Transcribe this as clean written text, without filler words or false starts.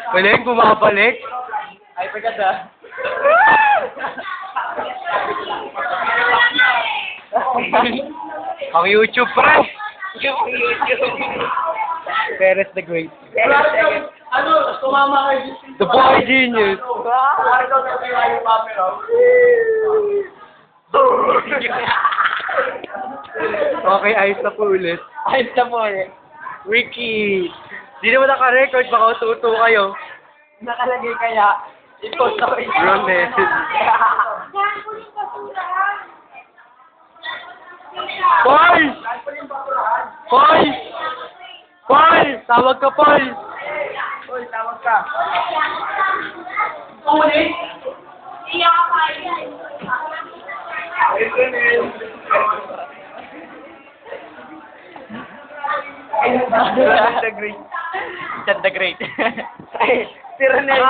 Galing, bumabalik. Ay, pagkat ah. Ang YouTube, pre. Perez the Great. Ano, tumama kayo. The boy genius. Okay, ayos na po ulit. Ayos na po eh. Ricky! Di naman naka-record, baka ututo kayo. Nakalagay kaya. I-post ako ito. Ronel. Paul! Paul! Paul! Tawag ka, Paul! Uy, tawag ka. The Great. The Great. Ay, si Ronel.